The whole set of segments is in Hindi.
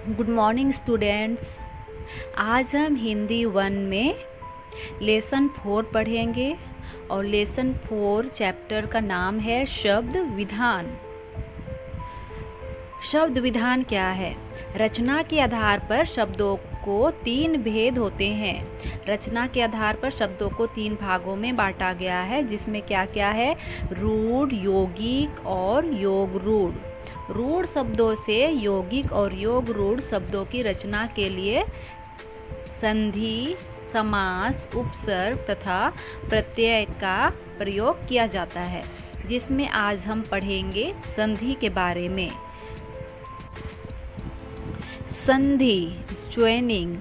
Good morning students. आज हम हिंदी 1 में लेसन 4 पढ़ेंगे और लेसन 4 चैप्टर का नाम है शब्द विधान। शब्द विधान क्या है? रचना के आधार पर शब्दों को 3 भेद होते हैं। रचना के आधार पर शब्दों को 3 भागों में बांटा गया है, जिसमें क्या क्या है? रूढ़, यौगिक और योग रूढ़। रूढ़ शब्दों से यौगिक और योग रूढ़ शब्दों की रचना के लिए संधि, समास, उपसर्ग तथा प्रत्यय का प्रयोग किया जाता है, जिसमें आज हम पढ़ेंगे संधि के बारे में। संधि, ज्वाइनिंग।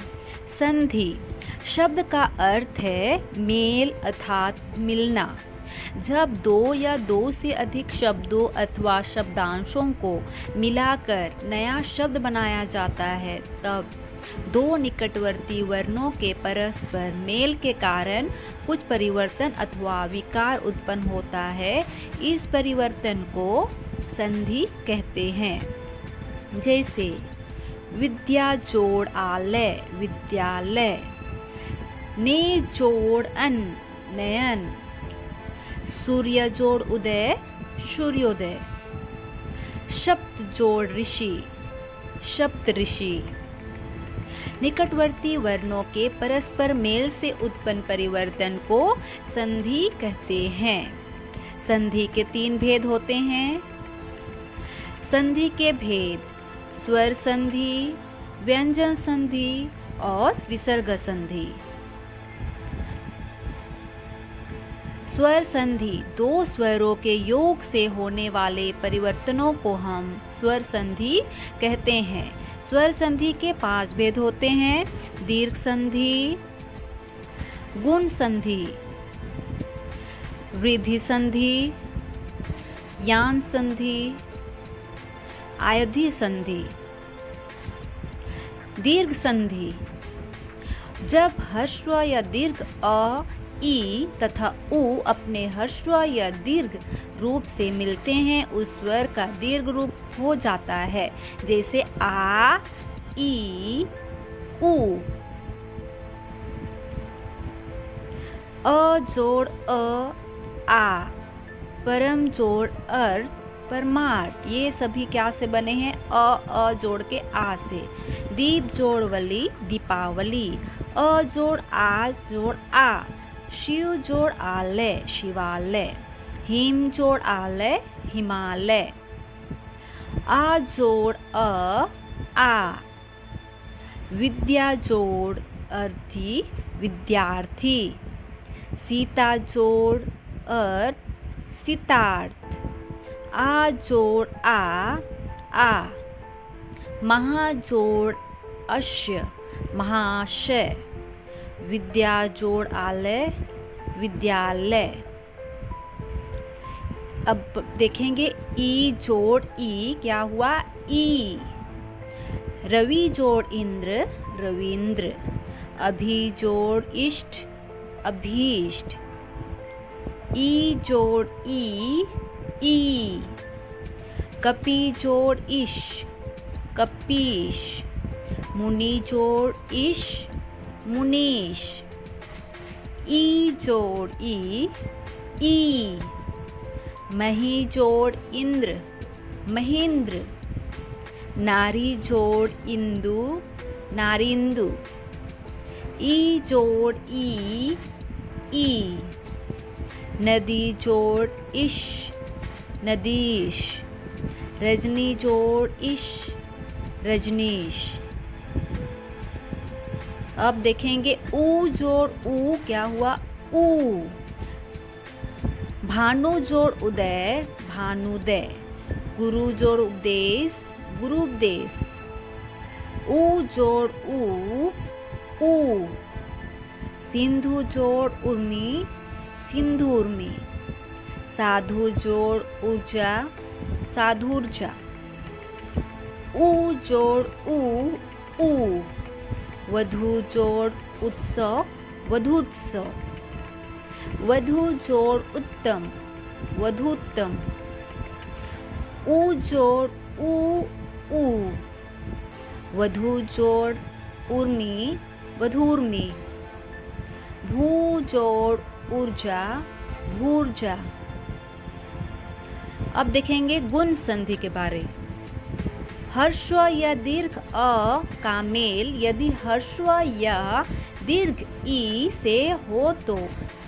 संधि शब्द का अर्थ है मेल अर्थात मिलना। जब दो या दो से अधिक शब्दों अथवा शब्दांशों को मिलाकर नया शब्द बनाया जाता है, तब दो निकटवर्ती वर्णों के परस्पर मेल के कारण कुछ परिवर्तन अथवा विकार उत्पन्न होता है। इस परिवर्तन को संधि कहते हैं। जैसे विद्या जोड़ आलय, विद्यालय। ने जोड़ अन, नयन। सूर्य जोड़ उदय, सूर्योदय। सप्त जोड़ ऋषि, सप्त ऋषि। निकटवर्ती वर्णों के परस्पर मेल से उत्पन्न परिवर्तन को संधि कहते हैं। संधि के 3 भेद होते हैं। संधि के भेद: स्वर संधि, व्यंजन संधि और विसर्ग संधि। स्वर संधि: दो स्वरों के योग से होने वाले परिवर्तनों को हम स्वर संधि कहते हैं। स्वर संधि के 5 भेद होते हैं। दीर्घ संधि, गुण संधि, वृद्धि संधि, यान संधि, आयधि संधि। दीर्घ संधि: जब ह्रस्व या दीर्घ अ, ई तथा उ अपने ह्रस्व या दीर्घ रूप से मिलते हैं, उस स्वर का दीर्घ रूप हो जाता है। जैसे आ, ई, उ। अ जोड़ अ, आ। परम जोड़ अर्थ, परमार्थ। ये सभी क्या से बने हैं? अ जोड़ के आ से। दीप जोड़ वली, दीपावली। अ जोड़ आ जोड़ आ। शिव जोड़ आलय, शिवालय। हिम जोड़ आलय, हिमालय। आ जोड़ अ, आ। विद्या जोड़ अर्थी, विद्यार्थी। सीता जोड़ अर्थ, सीतार्थ। आ जोड़ आ, आ। महा जोड़ अश्य, महाशय। विद्या जोड़ आलय, विद्यालय। अब देखेंगे ई जोड़ ई, क्या हुआ? ई। रवि जोड़ इंद्र, रविंद्र। अभि जोड़ इष्ट, अभीष्ट। ई जोड़ ई, ई। कपि जोड़ इश, कपीश। मुनि जोड़ इश, मुनीश। ई जोड़ ई, ई। मही जोड़ इंद्र, महेंद्र। नारी जोड़ इंदु, नारिंदु। ई जोड़ ई, ई। नदी जोड़ इश, नदीश। रजनी जोड़ इश, रजनीश। अब देखेंगे ऊ जोड़ ऊ, क्या हुआ? ऊ। भानु जोड़ उदय, भानुदय। गुरु जोड़ उपदेश, गुरुपदेश। ऊ जोड़ ऊ, ऊ। सिंधु जोड़ उर्मी, सिंधुर्मी। साधु जोड़ ऊर्जा, साधुर्जा। ऊ जोड़ ऊ, ऊ। वधु जोड़ उत्सव, वधूत्सव। वधु जोड़ उत्तम, वधूत्तम। ऊ जोड़ ऊ, ऊ। वधु जोड़ उर्मी, वधूर्मी। भू जोड़ ऊर्जा, भूर्जा। अब देखेंगे गुण संधि के बारे। हर्स्व या दीर्घ अ का मेल यदि हर्स्व या दीर्घ ई से हो तो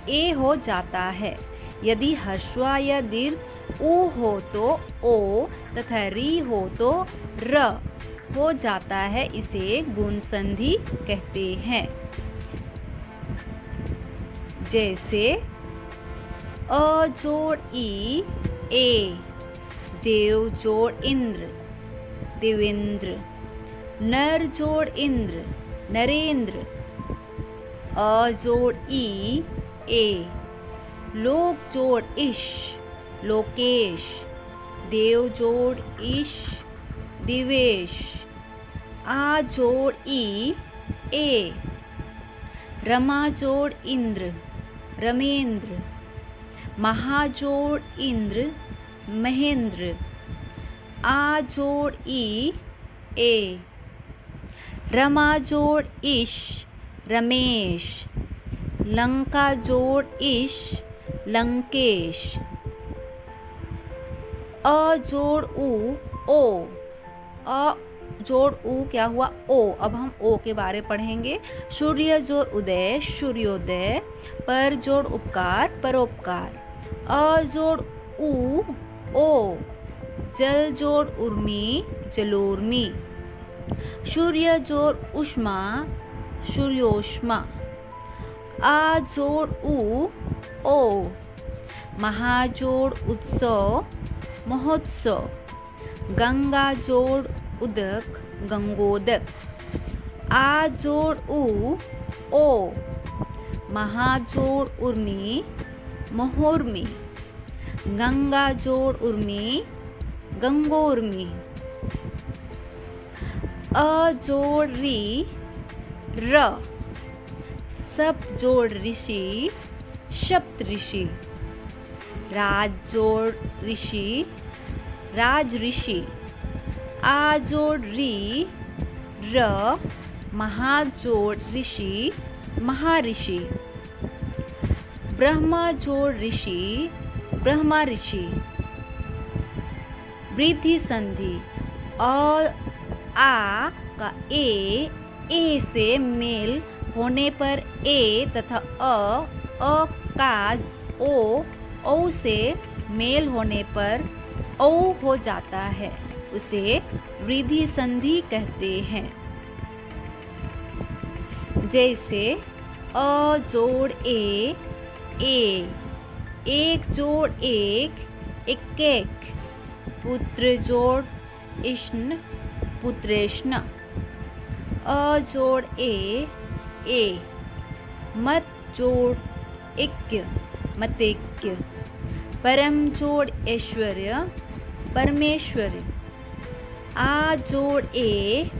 ए हो जाता है। यदि हर्स्व या दीर्घ उ हो तो ओ तथा री हो तो र हो जाता है। इसे गुण संधि कहते हैं। जैसे अ जोड़ ई ए, देव जोड़ इंद्र, देवेंद्र। नर जोड़ इंद्र, नरेंद्र। अ जोड़ ई ए, लोक जोड़ इश, लोकेश। देव जोड़ इश, दिवेश। आ जोड़ ई ए, रमा जोड़ इंद्र, रमेंद्र। महाजोड़ इंद्र, महेंद्र। आ जोड़ ई ए, रमा जोड़ इश, रमेश। लंका जोड़ इश, लंकेश। अ जोड़ उ ओ, अ जोड़ उ क्या हुआ ओ। अब हम ओ के बारे पढ़ेंगे। सूर्य जोड़ उदय, सूर्योदय। पर जोड़ उपकार, परोपकार। अ जोड़ उ ओ, जल जोड़ उर्मी, जलोर्मी। सूर्य जोड़ उष्मा, सूर्योष्मा। आ जोड़ उ ओ, महाजोड़ उत्सव, महोत्सव। गंगा जोड़ उदक, गंगोदक। आ जोड़ उ ओ, महाजोड़ उर्मी, महोर्मी। गंगा जोड़ उर्मी, गंगोर्मी। अ जोड़ री, र। सप्त जोड़ ऋषि, सप्त ऋषि। राज जोड़ ऋषि, राज ऋषि। आ जोड़ री, र। महाजोड़ ऋषि, महाऋषि। ब्रह्मा जोड़ ऋषि, ब्रह्मा ऋषि। वृद्धि संधि। अ आ का ए से मेल होने पर ए तथा अ का ओ से मेल होने पर ओ हो जाता है। उसे वृद्धि संधि कहते हैं। जैसे अ जोड़ ए, एक जोड़ एक, एक। पुत्र जोड़ इष्ण, पुत्रेष्ण। अ जोड़ ए, मत जोड़ इक्य, मतेक्य। परम जोड़ ऐश्वर्य, परमेश्वर्य। आ जोड़ ए,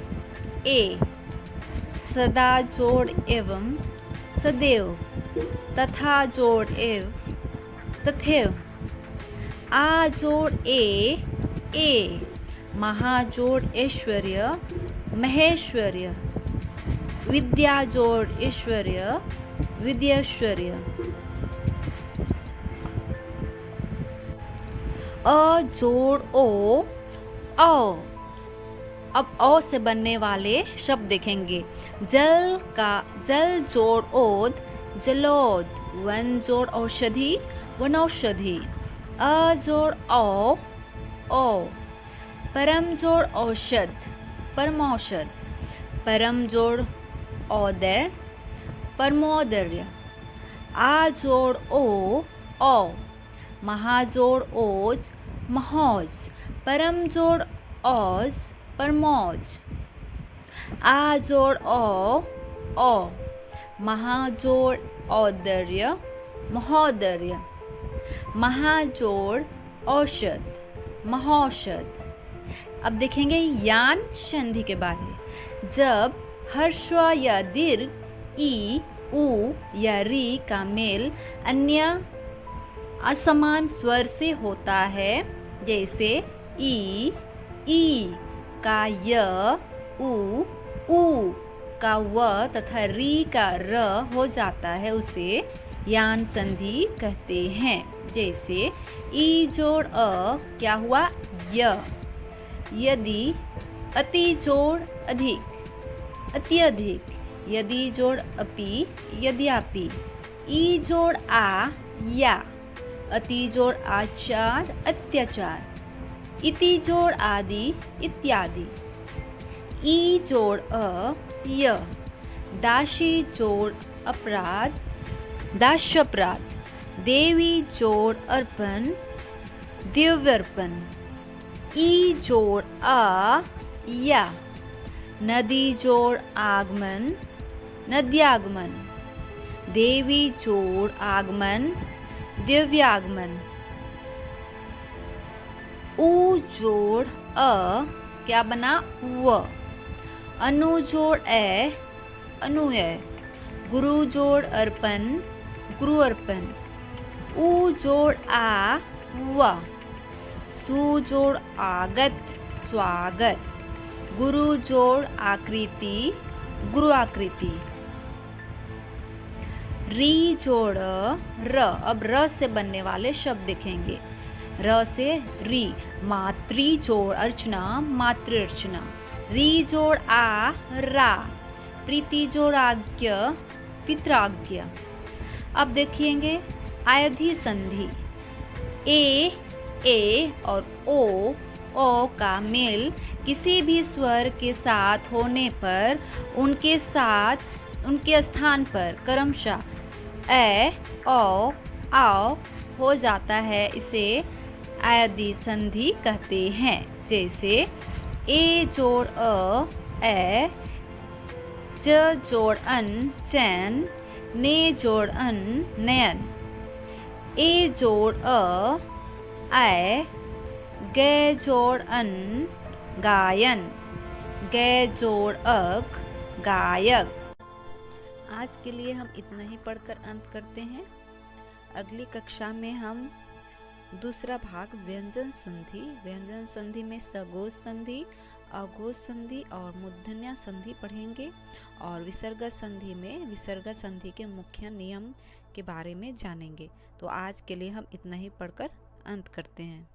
सदा जोड़ एवं, सदैव। तथा जोड़ एव, तथैव। आ जोड़ ए, महाजोड़ ऐश्वर्य, महेश्वर्य। विद्या जोड़ ऐश्वर्य, विद्यैश्वर्य। अ जोड़ ओ, अब ओ से बनने वाले शब्द देखेंगे। जल जोड़ ओद, जलोद। वन जोड़ औषधि, वनौषधि। अ जोड़ ओ। परम जोड़ औषध, परमौषध। परम जोड़ औदय, परमोदर्य। आ जोड़ ओ। महाजोड़ ओज, महोज। परम जोड़ औज, परमौज। आ जोड़ ओ। महाजोड़ औदर्य, महोदर्य। महाजोड़ औषध, महौषध। अब देखेंगे यान संधि के बारे। जब हर्स्व या दीर्घ ई, उ या री का मेल अन्य असमान स्वर से होता है। जैसे ई का य, उ ऊ का व तथा री का र हो जाता है, उसे यान संधि कहते हैं। जैसे ई जोड़ अ क्या हुआ, य। यदि, अति जोड़ अधिक, अत्यधिक। यदि जोड़ अपि, यद्यपि। ई जोड़ आ, या। अति जोड़ आचार, अत्याचार। इति जोड़ आदि, इत्यादि। ई जोड़ अ, य। दाशी जोड़ अपराध, दास्यापराध। देवी जोड़ अर्पण, दिव्यार्पण। ई जोड़ आ, या। नदी जोड़ आगमन, नद्यागमन। देवी जोड़ आगमन, दिव्यागमन। उ जोड़ अ क्या बना, व। अनु जोड़ ए, अनुय। गुरु जोड़ अर्पण, गुरु अर्पण। उ जोड़ आ, व। सु जोड़ आगत, स्वागत। गुरु जोड़ आकृति, गुरु आकृति। री जोड़ र। अब र से बनने वाले शब्द देखेंगे। र से री, मातृ जोड़ अर्चना, मातृ अर्चना। री जोड़ आ, रा। प्रीति जोड़ आज्ञा, पित्राज्ञा। अब देखिएंगे आयधि संधि। ए और ओ का मेल किसी भी स्वर के साथ होने पर उनके स्थान पर क्रमशः ए, औ, आओ हो जाता है, इसे आयधि संधि कहते हैं। जैसे ए जोड़ अ, ए। ज जोड़ अन, चैन। ने जोड़ अन, नयन। ए जोड़ अ, आय। गे जोड़ अन, गायन। गे जोड़ अक, गायक। आज के लिए हम इतना ही पढ़कर अंत करते हैं। अगली कक्षा में हम दूसरा भाग व्यंजन संधि में सगोज संधि, अघोष संधि और मूर्धन्य संधि पढ़ेंगे और विसर्ग संधि में विसर्ग संधि के मुख्य नियम के बारे में जानेंगे। तो आज के लिए हम इतना ही पढ़कर अंत करते हैं।